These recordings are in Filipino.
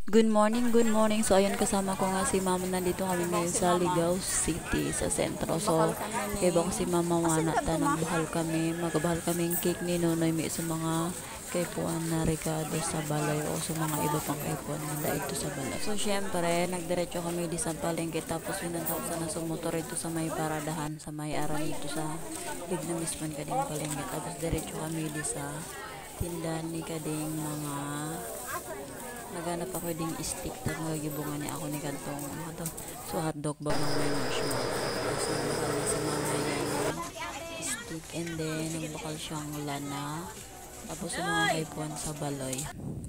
Good morning, good morning. So, ayun, kasama ko nga si Mama. Nandito kami ngayon sa Ligao City, sa sentro. So, iba ko si Mama Wana, nagbahal kami. Magabahal kami yung cake ni Nonoy, may sa mga kaipuan na Ricardo sa balay o sa mga iba pang kaipuan nila ito sa balay. So, syempre, nagdiretso kami di sa palengke. Tapos, pinantapos na sumutor ito sa may paradahan, sa may araw dito sa Lignamisman kading palengke. Tapos, diretso kami di sa tindahan ni kading mga naghanap ako ding stick tapos magagibungan niya ako ni kantong so hotdog bag ng may marshmallow tapos nagbakal na si mama yan stick and then nagbakal siyang lana tapos yung mga kaipuan sa baloy.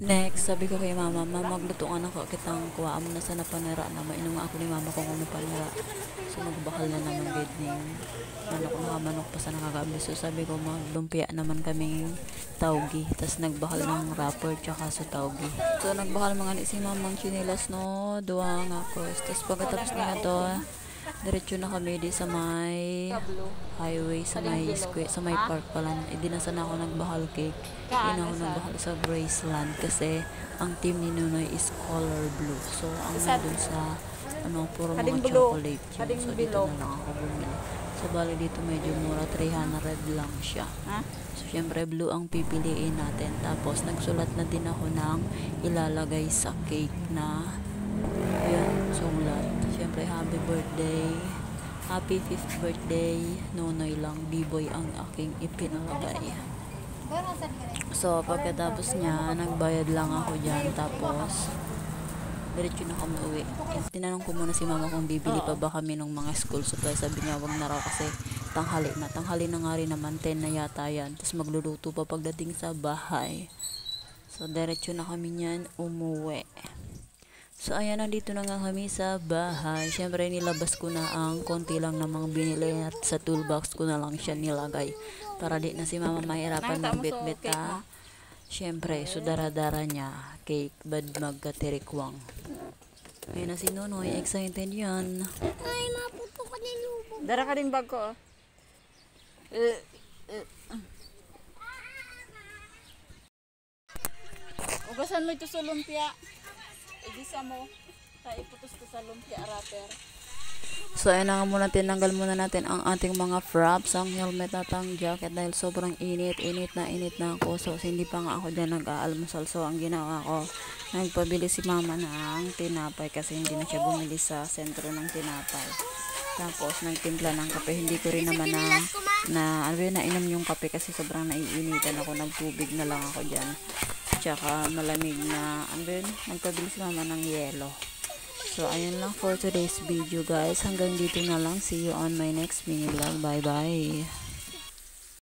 Next, sabi ko kay mama, magluto nga na ko kitang kuha mo na sa napanira na mainong ako ni mama kung ano panira. So nagbakal na naman gid ning manok pa sa nakagabi. So sabi ko maglumpia naman kaming tawgi. Tapos nagbakal ng wrapper tsaka sa tawgi. So nagbakal mga ni si mamang chinilas no, duwa nga ko. Tapos pagkatapos niya to, diretso na kami di sa may highway, sa may square, sa may park pala. Di na sana ako nagbahal cake. Di na ako nagbahal sa Graceland kasi ang team ni Nunoy is color blue. So ang nandun sa puro mga chocolate yun. So dito na lang ako bumili. So bali dito medyo mura, 300 lang siya. So syempre blue ang pipiliin natin. Tapos nagsulat na din ako ng ilalagay sa cake na ayan, sulat. Syempre happy birthday, happy 5th birthday Nonoy lang, B-boy ang aking ipinalagay. So pagkatapos niya nagbayad lang ako dyan. Tapos diretso na kami uwi. Tinanong ko muna si mama kung bibili pa ba kami ng mga school supplies. Sabi niya wag na raw kasi tanghali na nga rin naman, 10 na yata yan. Tapos magluluto pa pagdating sa bahay. So diretso na kami niyan umuwi. So ayan, nandito na nga kami sa bahay. Syempre nilabas ko na ang konti lang namang binili at sa toolbox ko na lang siya nilagay para di na si mama mahirapan ng bit-bit ha. Syempre, so dara-dara niya cake bad magkatirikwang. Ayun na si Nonoy, excited yan. Ay, maputo ka din lubog. Dara ka din bag ko. Ugasan mo ito sa lumpia. Igisa mo. Iputos ko sa lumpia wrapper. So ayun na nga muna, tinanggal muna natin ang ating mga fraps, ang helmet at ang jacket dahil sobrang init na ako. So hindi pa nga ako dyan nag-aalmusal. So ang ginawa ko, nagpabili si mama ng tinapay kasi hindi na siya bumili sa sentro ng tinapay. Tapos nagtimpla ng kape. Hindi ko rin naman nainom yung kape kasi sobrang naiinitan ako. Nagtubig na lang ako dyan. Tsaka malamig na nagpabili si mama ng yelo. So ayun lang for today's video guys. Hanggang dito na lang. See you on my next mini vlog. Bye bye.